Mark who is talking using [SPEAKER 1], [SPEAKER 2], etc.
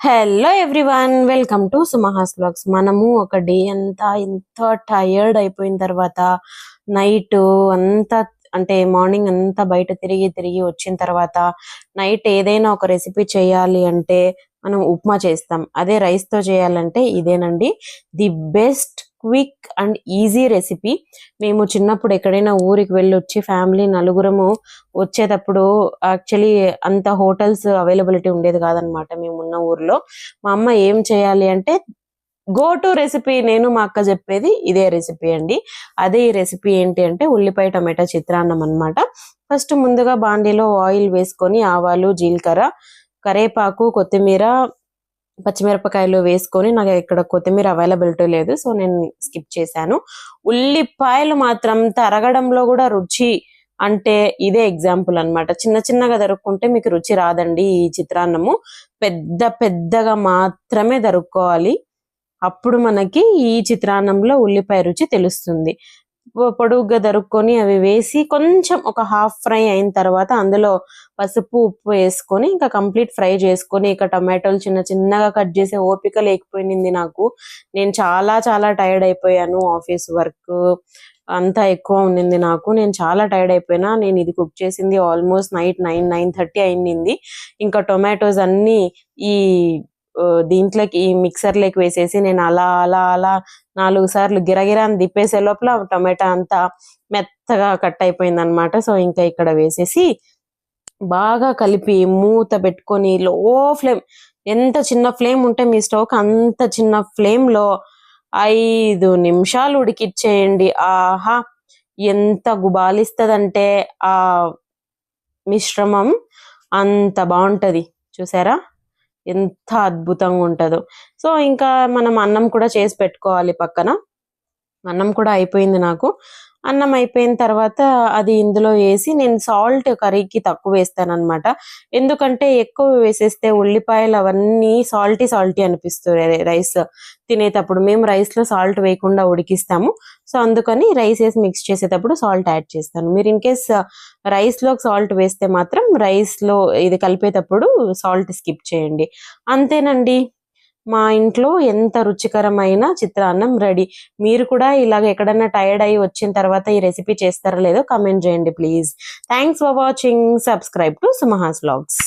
[SPEAKER 1] Hello everyone, welcome to Sumaha's vlogs. మనము ఒక day అంతా ఇంత టయర్డ్ అయిపోయిన తర్వాత నైట్ అంతా అంటే మార్నింగ్ అంతా బయట తిరిగి తిరిగి వచ్చిన తర్వాత నైట్ ఏదైనా ఒక రెసిపీ చేయాలి అంటే మనం ఉప్మా చేస్తాం. అదే రైస్ తో చేయాలంటే ఇదేనండి the best quick and easy recipe. మేము చిన్నప్పుడు ఎక్కడైనా ఊరికి వెళ్ళొచ్చి ఫ్యామిలీ నలుగురము వచ్చేటప్పుడు యాక్చువల్లీ అంత హోటల్స్ అవైలబిలిటీ ఉండేది కాదనమాట మేము ఉన్న ఊర్లో. మా అమ్మ ఏం చేయాలి అంటే గో టు రెసిపీ, నేను మా అక్క చెప్పేది ఇదే రెసిపీ అండి. అదే ఈ రెసిపీ ఏంటి అంటే ఉల్లిపాయ టమాటా చిత్రాన్నం అన్నమాట. ఫస్ట్ ముందుగా బాండీలో ఆయిల్ వేసుకొని ఆవాలు జీలకర్ర కరేపాకు కొత్తిమీర పచ్చిమిరపకాయలు వేసుకొని, నాకు ఇక్కడ కొత్తిమీర అవైలబిలిటీ లేదు సో నేను స్కిప్ చేశాను. ఉల్లిపాయలు మాత్రం తరగడంలో కూడా రుచి అంటే ఇదే ఎగ్జాంపుల్ అన్నమాట. చిన్న చిన్నగా దరుక్కుంటే మీకు రుచి రాదండి. ఈ చిత్రాన్నము పెద్ద పెద్దగా మాత్రమే దరుక్కోవాలి, అప్పుడు మనకి ఈ చిత్రాన్నంలో ఉల్లిపాయ రుచి తెలుస్తుంది. పొడుగ్గా దరుక్కొని అవి వేసి కొంచెం ఒక హాఫ్ ఫ్రై అయిన తర్వాత అందులో పసుపు ఉప్పు వేసుకొని ఇంకా కంప్లీట్ ఫ్రై చేసుకొని, ఇక టమాటోలు చిన్న చిన్నగా కట్ చేసే ఓపిక లేకపోయింది నాకు. నేను చాలా చాలా టైర్డ్ అయిపోయాను. ఆఫీస్ వర్క్ అంతా ఎక్కువ ఉండింది నాకు. నేను చాలా టైర్డ్ అయిపోయినా. నేను ఇది కుక్ చేసింది ఆల్మోస్ట్ నైట్ 9-9:30 అయింది. ఇంకా టొమాటోస్ అన్ని ఈ దీంట్లోకి ఈ మిక్సర్ లోకి వేసేసి నేను అలా అలా అలా 4 సార్లు గిరగిరాని దిప్పేసే లోపల టొమాటో అంతా మెత్తగా కట్ అయిపోయింది అనమాట. సో ఇంకా ఇక్కడ వేసేసి బాగా కలిపి మూత పెట్టుకొని లో ఫ్లేమ్, ఎంత చిన్న ఫ్లేమ్ ఉంటే మీ స్టవ్ అంత చిన్న ఫ్లేమ్ లో 5 నిమిషాలు ఉడికిచ్చేయండి. ఆహా, ఎంత గుబాలిస్తదంటే ఆ మిశ్రమం అంత బాగుంటది. చూసారా ఎంత అద్భుతంగా ఉంటుందో. సో ఇంకా మనం అన్నం కూడా చేసి పెట్టుకోవాలి పక్కన. అన్నం కూడా అయిపోయింది నాకు. అన్నం అయిపోయిన తర్వాత అది ఇందులో వేసి, నేను సాల్ట్ కర్రీకి తక్కువ వేస్తాను అనమాట. ఎందుకంటే ఎక్కువ వేసేస్తే ఉల్లిపాయలు అవన్నీ సాల్టీ సాల్టీ అనిపిస్తుంది రైస్ తినేటప్పుడు. మేము రైస్ లో సాల్ట్ వేయకుండా ఉడికిస్తాము. సో అందుకని రైస్ వేసి మిక్స్ చేసేటప్పుడు సాల్ట్ యాడ్ చేస్తాను. మీరు ఇన్ కేస్ రైస్ లో సాల్ట్ వేస్తే మాత్రం రైస్ లో ఇది కలిపేటప్పుడు సాల్ట్ స్కిప్ చేయండి. అంతేనండి, మా ఇంట్లో ఎంత రుచికరమైన చిత్రాన్నం రెడీ. మీరు కూడా ఇలాగ ఎక్కడైనా టైర్డ్ అయ్యి వచ్చిన తర్వాత ఈ రెసిపీ చేస్తారో లేదో కామెంట్ చేయండి please. Thanks for watching. Subscribe to Sumaha's vlogs.